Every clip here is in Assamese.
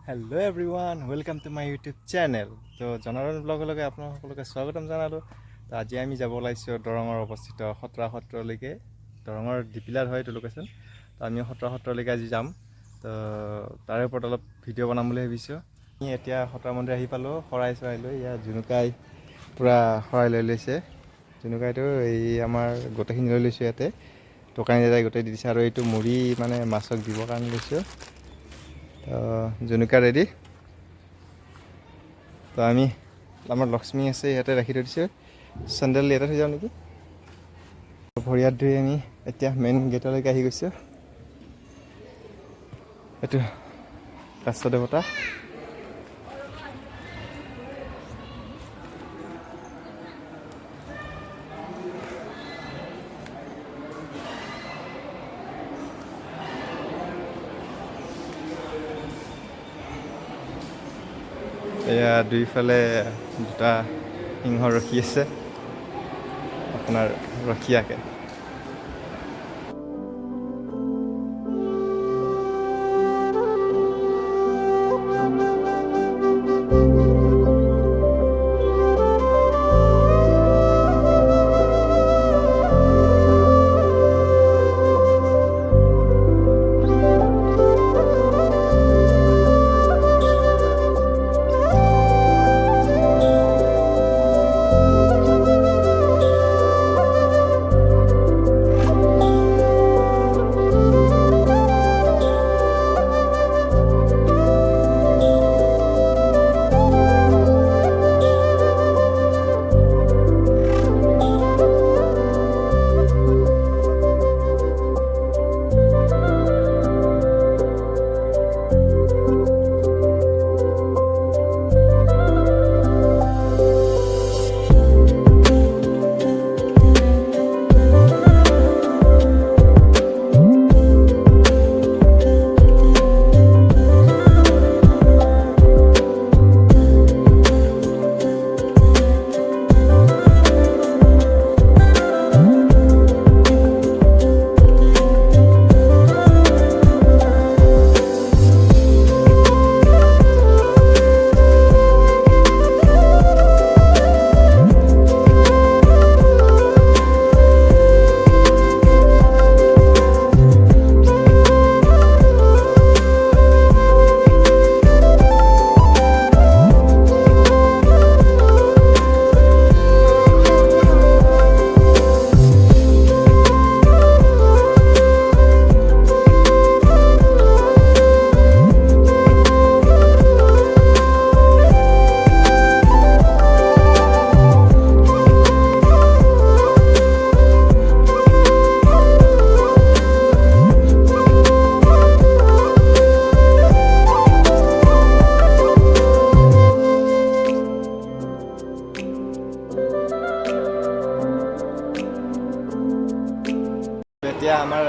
Hello' everyone, welcome to my YouTube channel. তো জনাৰণ ব্লগৰ লগে আপোনালোক সকলোকে স্বাগতম জনালোঁ। তো আজি আমি যাব ওলাইছোঁ দৰঙৰ অৱস্থিত খটৰা সত্ৰলৈকে। দৰঙৰ ডিপিলাৰ হয় এইটো লোকেশ্যন। তো আমি খটৰা সত্ৰলৈকে আজি যাম। তো তাৰে ওপৰত অলপ ভিডিঅ' বনাম বুলি ভাবিছোঁ। আমি এতিয়া খটৰা মন্দিৰ আহি পালোঁ, শৰাই চৰাই লৈ। ইয়াত জুনুকাই পূৰা শৰাই লৈ লৈছে। জুনুকাইটো এই আমাৰ গোটেইখিনি লৈ লৈছোঁ ইয়াতে। দোকানী দাদাই গোটেই দি দিছে আৰু এইটো মুড়ি মানে মাছক দিবৰ কাৰণে লৈছোঁ। জুনুকা ৰেডি। তো আমি আমাৰ লক্ষ্মী আছে ইয়াতে ৰাখি থৈ দিছোঁ। চেণ্ডেল ইয়াতে থৈ যাওঁ নেকি। ভৰি হাত ধুই আমি এতিয়া মেইন গেটলৈকে আহি গৈছোঁ। এইটো কাশ্য দেৱতা। এয়া দুইফালে দুটা সিংহ ৰখি আছে আপোনাৰ ৰখীয়াকে। এতিয়া আমাৰ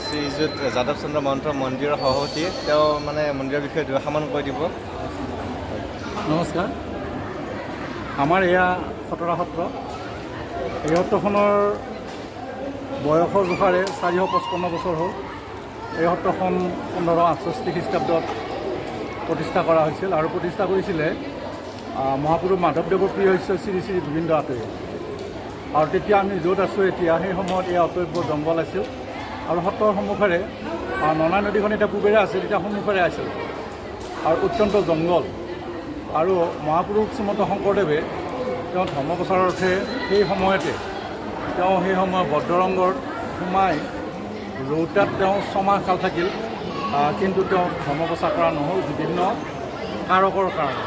শ্ৰীযুত যাদৱ চন্দ্ৰ মহন্ত মন্দিৰৰ সভাপতি, তেওঁ মানে মন্দিৰৰ বিষয়ে দুআষাৰমান কৈ দিব। নমস্কাৰ। আমাৰ এয়া খটৰা সত্ৰ। এই সত্ৰখনৰ বয়সৰ জোখাৰে 455 বছৰ হ'ল। এই সত্ৰখন 1568 খ্ৰীষ্টাব্দত প্ৰতিষ্ঠা কৰা হৈছিল আৰু প্ৰতিষ্ঠা কৰিছিলে মহাপুৰুষ মাধৱদেৱৰ প্ৰিয় শিষ্য শ্ৰী শ্ৰী গোবিন্দ আতয়ে। আৰু তেতিয়া আমি য'ত আছোঁ এতিয়া, সেই সময়ত এই অতব্য জংঘল আছিল আৰু সত্ৰৰ সন্মুখেৰে ননা নদীখন এতিয়া পূবেৰে আছিল, এতিয়া সন্মুখেৰে আছিল আৰু অত্যন্ত জংঘল। আৰু মহাপুৰুষ শ্ৰীমন্ত শংকৰদেৱে তেওঁ ধৰ্ম প্ৰচাৰৰ অৰ্থে সেই সময়ত বদ্ধৰংগত সোমাই ৰৌতাত তেওঁ ছমাহ কাল থাকিল, কিন্তু তেওঁ ধৰ্ম প্ৰচাৰ কৰা নহ'ল বিভিন্ন কাৰকৰ কাৰণে।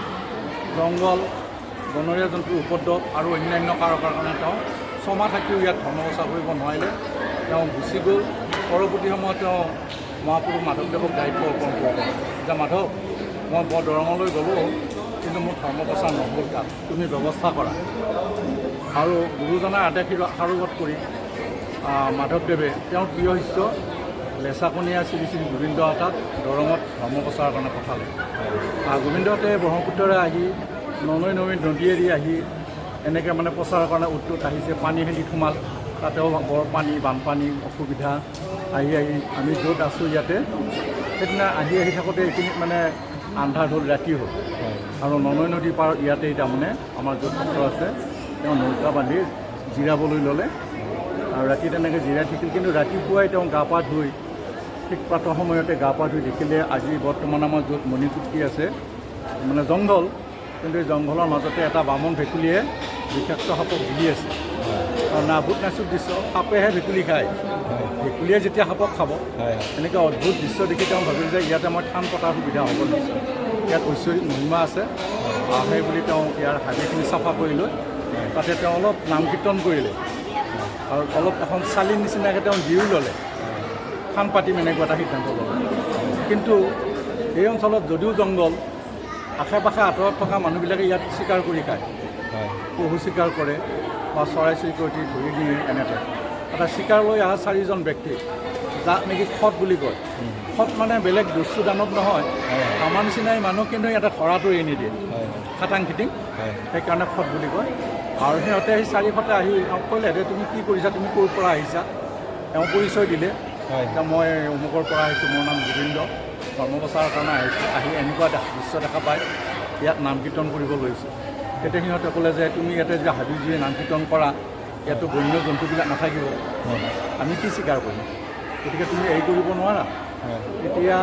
জংঘল, বনৰীয়া জন্তুৰ উপদ্ৰৱ আৰু অন্যান্য কাৰকৰ কাৰণে তেওঁ ছমাহ থাকিও ইয়াত ধৰ্ম প্ৰচাৰ কৰিব নোৱাৰিলে। তেওঁ গুচি গ'ল। পৰৱৰ্তী সময়ত তেওঁ মহাপুৰুষ মাধৱদেৱক দায়িত্ব অৰ্পণ কৰিলে যে মাধৱ, মই দৰঙলৈ গ'লোঁ, কিন্তু মোৰ ধৰ্ম প্ৰচাৰ নহ'ল, তাত তুমি ব্যৱস্থা কৰা। আৰু গুৰুজনাৰ আদেশ সাৰোগত কৰি মাধৱদেৱে তেওঁৰ প্ৰিয় শিষ্য লেচাকনীয়া শ্ৰী শ্ৰী গোবিন্দ আতাক দৰঙত ধৰ্ম প্ৰচাৰৰ কাৰণে পঠালে। গোবিন্দতে ব্ৰহ্মপুত্ৰৰে আহি নৈ নদীয়েদি আহি এনেকৈ মানে প্ৰচাৰৰ কাৰণে উদ্যোগ আহিছে। পানী হেলিত সোমাল, তাতেও বৰ পানী, বানপানী, অসুবিধা। আহি আমি য'ত আছোঁ ইয়াতে, সেইদিনা আহি থাকোঁতে এইখিনিত মানে আন্ধাৰ হ'ল ৰাতি হ'ল আৰু ননৈ নদীৰ পাৰত ইয়াতেই তাৰমানে আমাৰ য'ত সত্ৰ আছে তেওঁ নৌকা বান্ধি জিৰাবলৈ ল'লে আৰু ৰাতি তেনেকৈ জিৰাই থাকিল। কিন্তু ৰাতিপুৱাই তেওঁ গা পা ধুই ঠিক প্ৰাতঃ সময়তে গা পা ধুই দেখিলে আজি বৰ্তমান আমাৰ য'ত মণিকুটী আছে মানে জংঘল, কিন্তু এই জংঘলৰ মাজতে এটা বামন ভেকুলীয়ে বিষাক্ত সাপক গিলি আছে। নাভূত নাচুক দৃশ্য, সাপেহে ভেকুলী খায়, ভেকুলীয়ে যেতিয়া সাপক খাব, এনেকৈ অদ্ভুত দৃশ্য দেখি তেওঁ ভাবিল যে ইয়াতে মই থান পতাৰ সুবিধা হ'ব নিশ্চয়, ইয়াত ঐশ্বৰিক মহিমা আছে। সেই বুলি তেওঁ ইয়াৰ হাবিখিনি চাফা কৰি লৈ তাতে তেওঁ অলপ নাম কীৰ্তন কৰিলে আৰু অলপ এখন চালিৰ নিচিনাকৈ তেওঁ জিৰো ল'লে, থান পাতিম এনেকুৱা এটা সিদ্ধান্ত ল'লে। কিন্তু এই অঞ্চলত যদিও জংঘল, আশে পাশে আঁতৰত থকা মানুহবিলাকে ইয়াত চিকাৰ কৰি খায়, পশু চিকাৰ কৰে বা চৰাই চিৰিকটি ধৰি নিয়ে। এনেকৈ এটা চিকাৰলৈ অহা 4জন ব্যক্তি, যাক নেকি খত বুলি কয়। খত মানে বেলেগ বস্তু দানত নহয়, আমাৰ নিচিনাই মানুহ, কিন্তু ইয়াতে ধৰাটো এৰি নিদিয়ে, খাটাং খিটিং, সেইকাৰণে খত বুলি কয়। আৰু সিহঁতে সেই 4খতে আহি ক'লে যে তুমি কি কৰিছা, তুমি ক'ৰ পৰা আহিছা। তেওঁ পৰিচয় দিলে যে মই অমুকৰ পৰা আহিছোঁ, মোৰ নাম গোবিন্দ, ধৰ্ম প্ৰচাৰৰ কাৰণে আহিছোঁ। আহি এনেকুৱা দৃশ্য দেখা পাই ইয়াত নাম কীৰ্তন কৰিব লৈছোঁ। তেতিয়া সিহঁতে ক'লে যে তুমি ইয়াতে যে হাবি জুয়ে নাম কীৰ্তন কৰা, ইয়াতো বন্য জন্তুবিলাক নাথাকিব, আমি কি স্বীকাৰ কৰিম, গতিকে তুমি এই কৰিব নোৱাৰা। তেতিয়া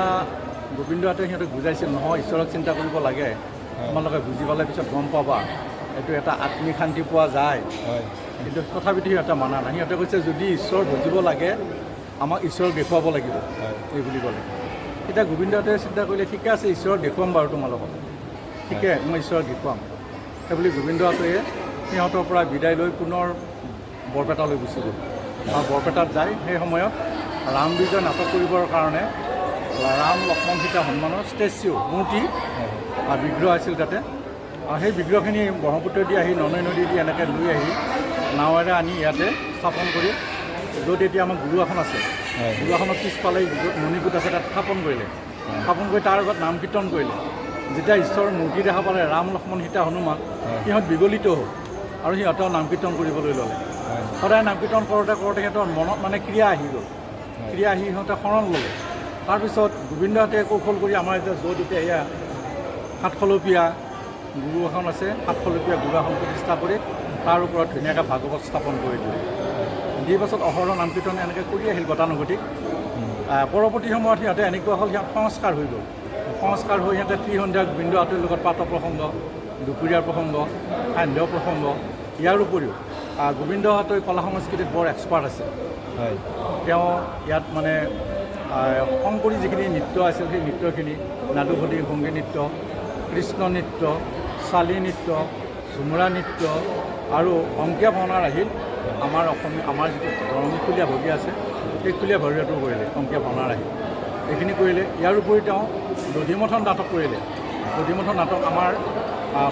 গোবিন্দহঁতে সিহঁতক বুজাইছিল, নহয় ঈশ্বৰক চিন্তা কৰিব লাগে, তোমালোকে বুজি পালে পিছত গম পাবা এইটো এটা আত্মিক শান্তি পোৱা যায়। কিন্তু তথাপিতো সিহঁতে মানা নাই। সিহঁতে কৈছে যদি ঈশ্বৰ বুজিব লাগে আমাক ঈশ্বৰক দেখুৱাব লাগিব, এই বুলি ক'লে। তেতিয়া গোবিন্দহঁতে চিন্তা কৰিলে, ঠিকে আছে ঈশ্বৰক দেখুৱাম বাৰু তোমালোকক, ঠিকে মই ঈশ্বৰক দেখুৱাম। সেইবুলি গোবিন্দহঁতে সিহঁতৰ পৰা বিদায় লৈ পুনৰ বৰপেটালৈ গুচি গ'ল। আৰু বৰপেটাত যায় সেই সময়ত ৰাম বিজয় নাটক কৰিবৰ কাৰণে ৰাম লক্ষ্মণ সীতা হনুমানৰ ষ্টেচু মূৰ্তি বিগ্ৰহ আছিল তাতে। সেই বিগ্ৰহখিনি ব্ৰহ্মপুত্ৰদি আহি ননৈ নদী দি এনেকৈ লৈ আহি নাৱেৰে আনি ইয়াতে স্থাপন কৰি, য'ত এতিয়া আমাৰ গুৰু আসন আছে, গুৰু আসনৰ পিছফালে য'ত মণিকূট আছে তাত স্থাপন কৰিলে। স্থাপন কৰি তাৰ আগত নাম কীৰ্তন কৰিলে। যেতিয়া ঈশ্বৰৰ মূৰ্তি দেখা পালে ৰাম লক্ষ্মণ সীতা হনুমান, সিহঁত বিগলিত হ'ল আৰু সিহঁতেও নাম কীৰ্তন কৰিবলৈ ল'লে। সদায় নাম কীৰ্তন কৰোঁতে কৰোঁতে সিহঁতৰ মনত মানে ক্ৰিয়া আহি গ'ল, ক্ৰিয়া আহি সিহঁতে শৰণ ল'লে। তাৰপিছত গোবিন্দহঁতে কৌশল কৰি আমাৰ এতিয়া য'ত এতিয়া এয়া 7খলপীয়া গুৰু আসন আছে, 7খলপীয়া গুৰু আসন প্ৰতিষ্ঠা কৰি তাৰ ওপৰত ধুনীয়াকৈ ভাগৱত স্থাপন কৰি দিলে। দি পাছত অহৰহ নাম কীৰ্তন এনেকৈ কৰি আহিল গতানুগতিক। পৰৱৰ্তী সময়ত সিহঁতে এনেকুৱা হ'ল, সিহঁত সংস্কাৰ হৈ গ'ল। সংস্কাৰ হৈ সিহঁতে ত্ৰিসন্ধ্যা গোবিন্দহঁতৰ লগত প্ৰাতঃ প্ৰসংগ, দুপৰীয়াৰ প্ৰসংগ, সান্ধ্য প্ৰসংগ, ইয়াৰ উপৰিও গোবিন্দহঁতৰ কলা সংস্কৃতিত বৰ এক্সপাৰ্ট আছে। তেওঁ ইয়াত মানে শংকৰী যিখিনি নৃত্য আছিল সেই নৃত্যখিনি, নাদুভদী সংগী নৃত্য, কৃষ্ণ নৃত্য, চালি নৃত্য, ঝুমুৰা নৃত্য আৰু অংকীয়া ভাওনাৰ আহিল। আমাৰ যিটো দৰঙীকুলীয়া ভৰি আছে সেই কুলীয়া ভৰিয়াটো কৰিলে, অংকীয়া ভাওনাৰ আহিল এইখিনি কৰিলে। ইয়াৰ উপৰি তেওঁ দধিমথন নাটক কৰিলে। দধিমথন নাটক আমাৰ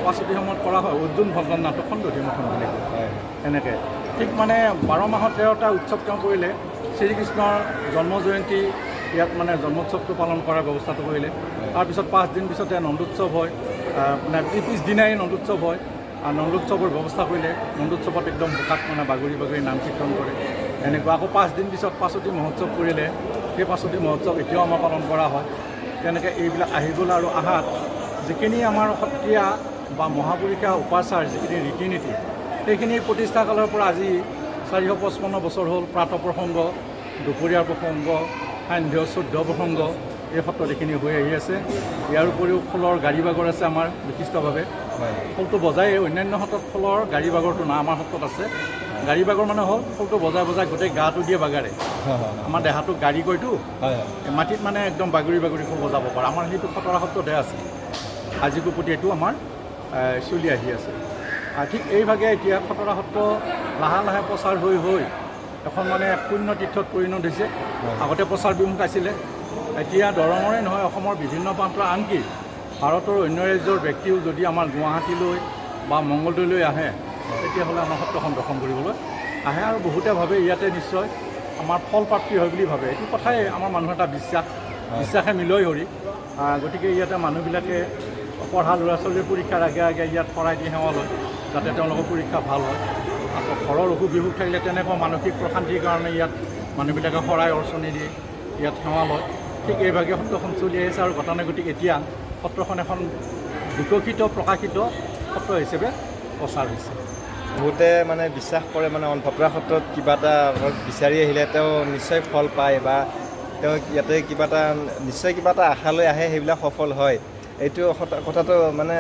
পাছতি সময়ত কৰা হয়, অৰ্জুন ভজন নাটকখন দধিমথন বুলি কয়। এনেকৈ ঠিক মানে 12 মাহত 13টা উৎসৱ তেওঁ কৰিলে। শ্ৰীকৃষ্ণৰ জন্ম জয়ন্তী ইয়াত মানে জন্মোৎসৱটো পালন কৰাৰ ব্যৱস্থাটো কৰিলে। তাৰপিছত 5 দিন পিছতে নন্দোৎসৱ হয়, মানে পিছদিনাই নন্দোৎসৱ হয়। নন্দোৎসৱৰ ব্যৱস্থা কৰিলে। নন্দোৎসৱত একদম বোকাত মানে বাগৰি বাগৰি নাম কীৰ্তন কৰে। এনেকুৱা আকৌ 5 দিন পিছত পাছতি মহোৎসৱ কৰিলে। সেই পাছতি মহোৎসৱ এতিয়াও আমাৰ পালন কৰা হয়। তেনেকৈ এইবিলাক আহি গ'ল। আৰু আহাত যিখিনি আমাৰ সত্ৰীয়া বা মহাপুৰুষীয়া উপাচাৰ যিখিনি ৰীতি নীতি, সেইখিনি প্ৰতিষ্ঠা কালৰ পৰা আজি 455 বছৰ হ'ল। প্ৰাতঃ প্ৰসংগ, দুপৰীয়াৰ প্ৰসংগ, সান্ধ্য 14 প্ৰসংগ এই সত্ৰত এইখিনি হৈ আহি আছে। ইয়াৰ উপৰিও খোলৰ গাড়ী বাগৰ আছে আমাৰ বিশিষ্টভাৱে। খোলটো বজাই অন্যান্য সত্ৰত খোলৰ গাড়ী বাগৰটো না, আমাৰ সত্ৰত আছে। গাড়ী বাগৰ মানে হ'ল খোলটো বজাই বজাই গোটেই গাটো দিয়ে বাগাৰে। আমাৰ দেহাটোক গাড়ী কয়তো, মাটিত মানে একদম বাগৰি বাগৰি খোল বজাব পাৰে। আমাৰ সেইটো খতৰা সত্ৰতহে আছে। আজিকো প্ৰতি এইটো আমাৰ চলি আহি আছে। ঠিক এইভাগে এতিয়া খতৰা সত্ৰ লাহে লাহে প্ৰচাৰ হৈ হৈ এখন মানে পুণ্য তীৰ্থত পৰিণত হৈছে। আগতে প্ৰচাৰ বিমুখ আছিলে, এতিয়া দৰঙৰে নহয় অসমৰ বিভিন্ন প্ৰান্তৰ, আনকি ভাৰতৰ অন্য ৰাজ্যৰ ব্যক্তিও যদি আমাৰ গুৱাহাটীলৈ বা মংগলদৈলৈ আহে, তেতিয়াহ'লে আমাৰ সত্ৰখন দৰ্শন কৰিবলৈ আহে। আৰু বহুতে ভাবে ইয়াতে নিশ্চয় আমাৰ ফল প্ৰাপ্তি হয় বুলি ভাবে। এইটো কথাই আমাৰ মানুহৰ এটা বিশ্বাসে মিলয় হৰি। গতিকে ইয়াতে মানুহবিলাকে পঢ়া ল'ৰা ছোৱালীৰ পৰীক্ষাৰ আগে আগে ইয়াত শৰাই দি সেৱা লয়, যাতে তেওঁলোকৰ পৰীক্ষা ভাল হয়। আকৌ ঘৰৰ অসুখ বিসুখ থাকিলে তেনেকুৱা মানসিক প্ৰশান্তিৰ কাৰণে ইয়াত মানুহবিলাকে শৰাই অৰ্চনী দি ইয়াত সেৱা লয়। ঠিক এইভাগে সত্ৰখন চলি আহিছে। আৰু গতানুগতিক এতিয়া সত্ৰখন এখন বিকশিত প্ৰকাশিত সত্ৰ হিচাপে প্ৰচাৰ হৈছে। বহুতে মানে বিশ্বাস কৰে মানে খটৰা সত্ৰত কিবা এটা বিচাৰি আহিলে তেওঁ নিশ্চয় ফল পায় বা তেওঁ ইয়াতে কিবা এটা নিশ্চয় কিবা এটা আশা লৈ আহে, সেইবিলাক সফল হয়। এইটো কথাটো মানে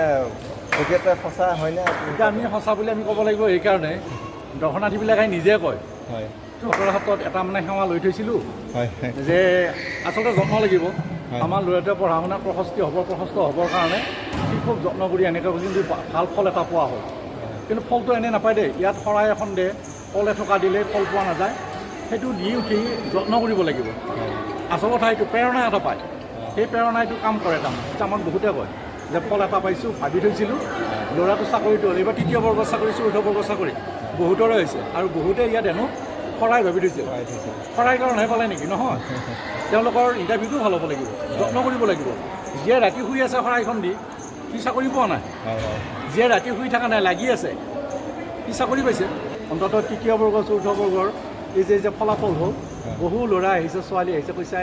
প্ৰকৃততে সঁচা হয়নে? এতিয়া আমি সঁচা বুলি আমি ক'ব লাগিব এইকাৰণে, দৰ্শনাৰ্থীবিলাকে নিজে কয় হয়, খটৰা সত্ৰত এটা মানে সেৱা লৈ থৈছিলোঁ হয়, যে আচলতে যত্ন লাগিব। হয়। আমাৰ ল'ৰাটোৱে পঢ়া শুনা প্ৰশস্ত হ'বৰ কাৰণে সি খুব যত্ন কৰি এনেকৈ কিন্তু ভাল ফল এটা পোৱা হ'ল। কিন্তু ফলটো এনে নাপায় দেই, ইয়াত শৰাই এখন দে, ফল এথোকা দিলেই ফল পোৱা নাযায়। সেইটো দি উঠি যত্ন কৰিব লাগিব। আচল কথা এইটো প্ৰেৰণা এটা পায়, সেই প্ৰেৰণাইটো কাম কৰে তাৰমানে। আমাক বহুতে কয় যে ফল এটা পাইছোঁ, ভাবি থৈছিলোঁ, ল'ৰাটো চাকৰিটো হ'ল, এইবাৰ 3য় বৰ্গৰ চাকৰি, 4ৰ্থ বৰ্গৰ চাকৰি বহুতৰে হৈছে। আৰু বহুতে ইয়াত হেনো শৰাই ভাবি থৈছিল। শৰাই কাৰণেহে পালে নেকি? নহয়, তেওঁলোকৰ ইণ্টাৰভিউটো ভাল হ'ব লাগিব, যত্ন কৰিব লাগিব। যিয়ে ৰাতি শুই আছে শৰাইখন দি, সি চাকৰি পোৱা নাই। যিয়ে ৰাতি শুই থকা নাই, লাগি আছে, সি চাকৰি পাইছে। অন্ততঃ 3য় বৰ্গ 4ৰ্থ বৰ্গৰ এই যে ফলাফল হ'ল, বহু ল'ৰা আহিছে, ছোৱালী আহিছে, কৈছে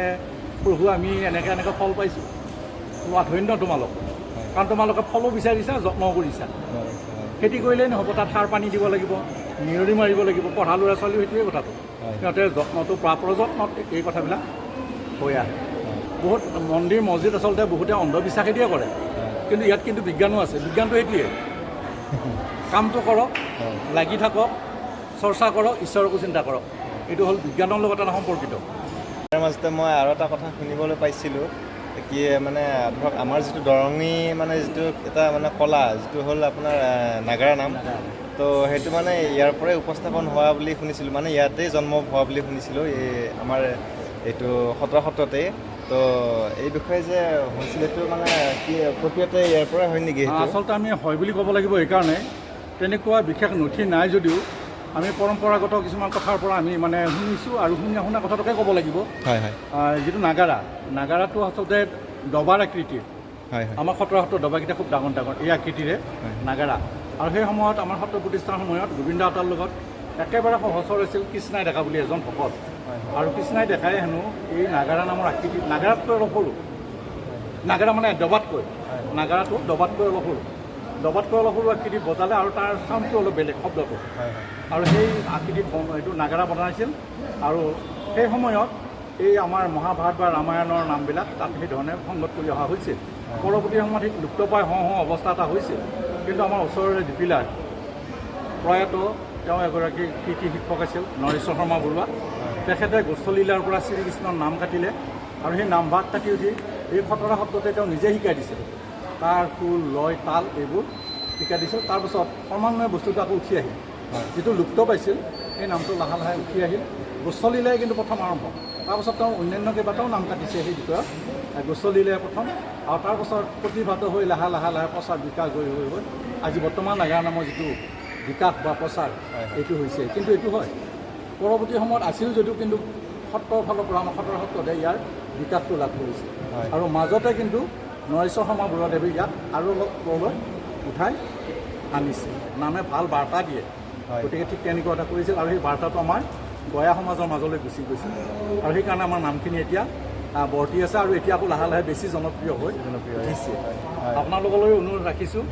প্ৰভু আমি এনেকৈ ফল পাইছোঁ। ধন্য তোমালোক, কাৰণ তোমালোকে ফলো বিচাৰিছা, যত্নও কৰিছা। খেতি কৰিলেই নহ'ব, তাত সাৰ পানী দিব লাগিব, নিয়ৰি মাৰিব লাগিব। পঢ়া ল'ৰা ছোৱালীও সেইটোৱে কথাটো, সিহঁতে যত্নটো প্ৰযত্নত এই কথাবিলাক হৈ আহে। বহুত মন্দিৰ মছজিদ আচলতে বহুতে অন্ধবিশ্বাসেদিয়ে কৰে, কিন্তু ইয়াত কিন্তু বিজ্ঞানো আছে। বিজ্ঞানটো সেইটোৱে, কামটো কৰক, লাগি থাকক, চৰ্চা কৰক, ঈশ্বৰকো চিন্তা কৰক। এইটো হ'ল বিজ্ঞানৰ লগত এটা সম্পৰ্কিত। তাৰ মাজতে মই আৰু এটা কথা শুনিবলৈ পাইছিলোঁ, কি মানে ধৰক আমাৰ যিটো দৰঙী মানে যিটো এটা মানে কলা, যিটো হ'ল আপোনাৰ নাগাৰা নাম, তো সেইটো মানে ইয়াৰ পৰাই উপস্থাপন হোৱা বুলি শুনিছিলোঁ, মানে ইয়াতেই জন্ম হোৱা বুলি শুনিছিলোঁ, এই আমাৰ এইটো খটৰা সত্ৰতেই। তো এই বিষয়ে যে হৈছিল, এইটো মানে কি প্ৰকৃততে ইয়াৰ পৰাই হয় নেকি? আচলতে আমি হয় বুলি ক'ব লাগিব এইকাৰণে, তেনেকুৱা বিশেষ নথি নাই যদিও আমি পৰম্পৰাগত কিছুমান কথাৰ পৰা আমি মানে শুনিছোঁ, আৰু শুনা কথাটোকে ক'ব লাগিব। হয়, হয়। যিটো নাগাৰাটো আচলতে ডবাৰ আকৃতিৰ। হয়, হয়। আমাৰ খটৰা সত্ৰৰ ডবাকেইটা খুব ডাঙৰ ডাঙৰ, এই আকৃতিৰে নাগাৰা। আৰু সেই সময়ত আমাৰ সত্ৰ প্ৰতিষ্ঠানৰ সময়ত গোবিন্দ আতাৰ লগত একেবাৰে সহচৰ আছিল কৃষ্ণাই ডেকা বুলি এজন ভকত। আৰু কৃষ্ণাই ডেকাই হেনো এই নাগাৰা নামৰ আকৃতি, নাগাৰাতকৈ অলপ সৰু, নাগাৰা মানে ডবাতকৈ, নাগাৰাটো ডবাতকৈ অলপ সৰু, আকৃতি বজালে, আৰু তাৰ চাউণ্ডটো অলপ বেলেগ, শব্দটো। আৰু সেই আকৃতিত এইটো নাগাৰা বনাইছিল। আৰু সেই সময়ত এই আমাৰ মহাভাৰত বা ৰামায়ণৰ নামবিলাক তাত সেইধৰণে সংগত কৰি অহা হৈছিল। পৰৱৰ্তী সময়ত সেই লুপ্তপ্ৰায় হওঁ অৱস্থা এটা হৈছিল। কিন্তু আমাৰ ওচৰৰে দীপিলাৰ প্ৰয়াত, তেওঁ এগৰাকী কৃতি শিক্ষক আছিল, নৰেশ্বৰ শৰ্মা বৰুৱা। তেখেতে গোষ্ঠলীলাৰ পৰা শ্ৰীকৃষ্ণৰ নাম কাটিলে, আৰু সেই নামভাগ কাটি উঠি এই খটৰা সত্ৰতে তেওঁ নিজে শিকাই দিছিল। তাৰ সুৰ, লয়, তাল এইবোৰ শিকাই দিছিল। তাৰপিছত ক্ৰমান্বয়ে বস্তুটো আকৌ উঠি আহিল, যিটো লুপ্ত পাইছিল সেই নামটো লাহে লাহে উঠি আহিল। গোষ্ঠলীলাই কিন্তু প্ৰথম আৰম্ভ, তাৰপাছত তেওঁ অন্যান্য কেইবাটাও নাম কাটিছে সেই বিষয়ত। গোষ্ঠলীলাই প্ৰথম, আৰু তাৰপাছত প্ৰতিভাত হৈ লাহে লাহে লাহে প্ৰচাৰ বিকাশ হৈ আজি বৰ্তমান নাগাৰা নামৰ যিটো বিকাশ বা প্ৰচাৰ, এইটো হৈছে। কিন্তু এইটো হয় পৰৱৰ্তী সময়ত আছিল যদিও, কিন্তু সত্ৰৰ ফালৰ পৰা আমাৰ খটৰা সত্ৰতে ইয়াৰ বিকাশটো লাভ কৰিছে। আৰু মাজতে কিন্তু নৰেশ্বৰ শৰ্মা বৰুৱাদেৱে ইয়াক আৰু অলপ ওপৰলৈ উঠাই আনিছে, নামে ভাল বাৰ্তা দিয়ে। গতিকে ঠিক তেনেকুৱা এটা কৰিছিল, আৰু সেই বাৰ্তাটো আমাৰ গয়া সমাজৰ মাজলৈ গুচি গৈছিল, আৰু সেইকাৰণে আমাৰ নামখিনি এতিয়া বৰ্তি আছে, আৰু এতিয়া আকৌ লাহে লাহে বেছি জনপ্ৰিয় হৈ উঠিছে। আপোনালোকলৈ অনুৰোধ ৰাখিছোঁ,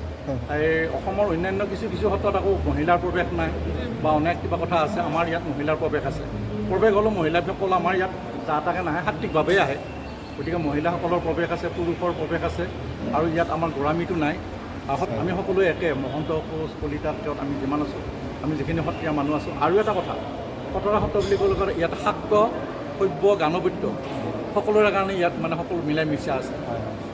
এই অসমৰ অন্যান্য কিছু সত্ৰত আকৌ মহিলাৰ প্ৰৱেশ নাই বা অনেক কিবা কথা আছে, আমাৰ ইয়াত মহিলাৰ প্ৰৱেশ আছে। প্ৰৱেশ হ'লেও মহিলাসকল আমাৰ ইয়াত যা তাকে নাহে, সাত্বিকভাৱেই আহে। গতিকে মহিলাসকলৰ প্ৰৱেশ আছে, পুৰুষৰ প্ৰৱেশ আছে, আৰু ইয়াত আমাৰ গোড়ামীটো নাই। আমি সকলোৱে একে, মহন্ত কোচ কলিতা তেওঁত আমি যিমান আছোঁ, আমি যিখিনি সত্ৰীয়া মানুহ আছোঁ। আৰু এটা কথা, খটৰা সত্ৰ বুলি ক'লে ইয়াত শাক্ত, সভ্য, গানবৃত্ত সকলোৰে কাৰণে ইয়াত মানে সকলো মিলাই মিছা আছে।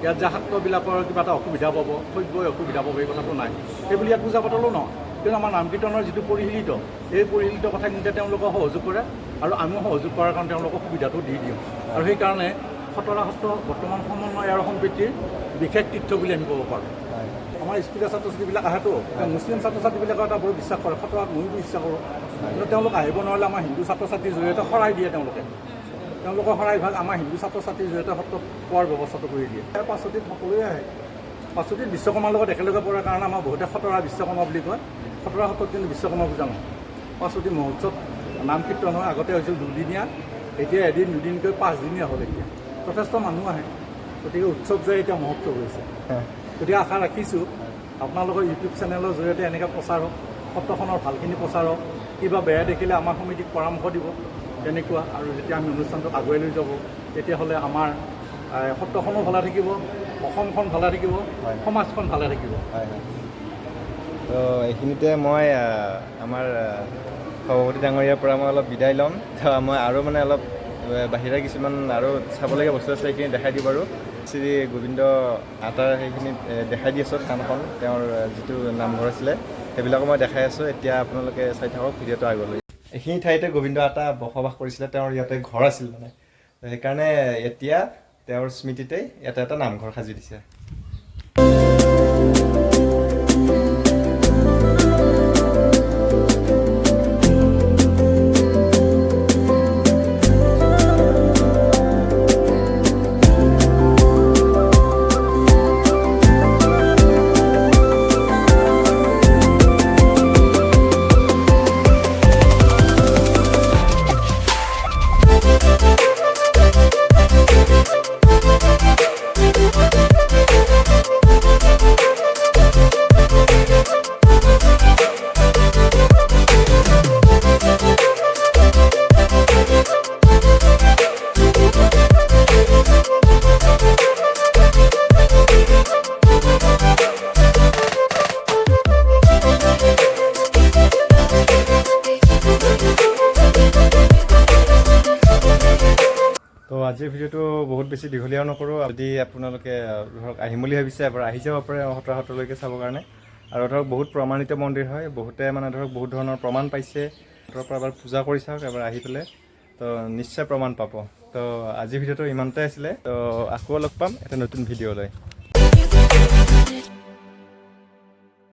ইয়াত যে শাক্তবিলাকৰ কিবা এটা অসুবিধা পাব, সভ্যই অসুবিধা পাব, এই কথাটো নাই। সেইবুলি ইয়াত পূজা পাতলো নহয়, কিন্তু আমাৰ নাম কীৰ্তনৰ যিটো পৰিশীলিত, এই পৰিশীলিত কথাখিনিতে তেওঁলোকক সহযোগ কৰে, আৰু আমিও সহযোগ কৰাৰ কাৰণে তেওঁলোকক সুবিধাটো দি দিওঁ। আৰু সেইকাৰণে খটৰা সত্ৰ বৰ্তমান সমন্বয় আৰু সম্প্ৰীতিৰ বিশেষ তীৰ্থ বুলি আমি ক'ব পাৰোঁ। আমাৰ স্কুলীয়া ছাত্ৰ ছাত্ৰীবিলাক আহেতো, মুছলিম ছাত্ৰ ছাত্ৰীবিলাকে এটা বৰ বিশ্বাস কৰে, খটৰাত ময়ো বিশ্বাস কৰোঁ। কিন্তু তেওঁলোক আহিব নোৱাৰিলে আমাৰ হিন্দু ছাত্ৰ ছাত্ৰীৰ জৰিয়তে শৰাই দিয়ে, তেওঁলোকৰ শৰাইভাগ আমাৰ হিন্দু ছাত্ৰ ছাত্ৰীৰ জৰিয়তে সত্ৰ পোৱাৰ ব্যৱস্থাটো কৰি দিয়ে। ইয়াৰ পাছতিত সকলোৱে আহে, পাছতিত বিশ্বকৰ্মাৰ লগত একেলগে পৰাৰ কাৰণে আমাৰ বহুতে খটৰা বিশ্বকৰ্মা বুলি কয়। খটৰা সত্ৰত কিন্তু বিশ্বকৰ্মা পূজা নহয়, পাছতি মহোৎসৱ নাম কীৰ্তন হয়। আগতে হৈছিল 2 দিনীয়া, এতিয়া এদিন 2 দিনকৈ 5 দিনীয়া হ'ল। এতিয়া যথেষ্ট মানুহ আহে, গতিকে উৎসৱ যে এতিয়া মহোৎসৱ হৈছে। গতিকে আশা ৰাখিছোঁ আপোনালোকৰ ইউটিউব চেনেলৰ জৰিয়তে এনেকৈ প্ৰচাৰ হওক, সত্ৰখনৰ ভালখিনি প্ৰচাৰ হওক। কিবা বেয়া দেখিলে আমাৰ সমিতিক পৰামৰ্শ দিব তেনেকুৱা, আৰু যেতিয়া আমি অনুষ্ঠানটো আগুৱাই লৈ যাব তেতিয়াহ'লে আমাৰ সত্ৰখনো ভালে থাকিব, অসমখন ভালে থাকিব, সমাজখন ভালে থাকিব। হয় হয়। তো এইখিনিতে মই আমাৰ সভাপতি ডাঙৰীয়াৰ পৰা মই অলপ বিদায় ল'ম। তো মই আৰু মানে অলপ বাহিৰা কিছুমান আৰু চাবলগীয়া বস্তু আছে, সেইখিনি দেখাই দিওঁ বাৰু। শ্ৰী গোবিন্দ আটাৰ সেইখিনি দেখাই দি আছোঁ থানখন, তেওঁৰ যিটো নামঘৰ আছিলে সেইবিলাকো মই দেখাই আছোঁ। এতিয়া আপোনালোকে চাই থাকক ভিডিঅ'টো আগলৈ। এইখিনি ঠাইতে গোবিন্দ আটা বসবাস কৰিছিলে, তেওঁৰ ইয়াতে ঘৰ আছিল মানে, সেইকাৰণে এতিয়া তেওঁৰ স্মৃতিতেই ইয়াতে এটা নামঘৰ সাজি দিছে। তো আজিৰ ভিডিঅ'টো বহুত বেছি দীঘলীয়াও নকৰোঁ। যদি আপোনালোকে ধৰক আহিম বুলি ভাবিছে এবাৰ আহি যাব পাৰে সত্ৰলৈকে চাবৰ কাৰণে। আৰু ধৰক বহুত প্ৰমাণিত মন্দিৰ হয়, বহুতে মানে ধৰক বহুত ধৰণৰ প্ৰমাণ পাইছে, তাৰ পৰা এবাৰ পূজা কৰি চাওক এবাৰ আহি পেলাই, তো নিশ্চয় প্ৰমাণ পাব। তো আজিৰ ভিডিঅ'টো ইমানতে আছিলে। তো আকৌ লগ পাম এটা নতুন ভিডিঅ' লৈ।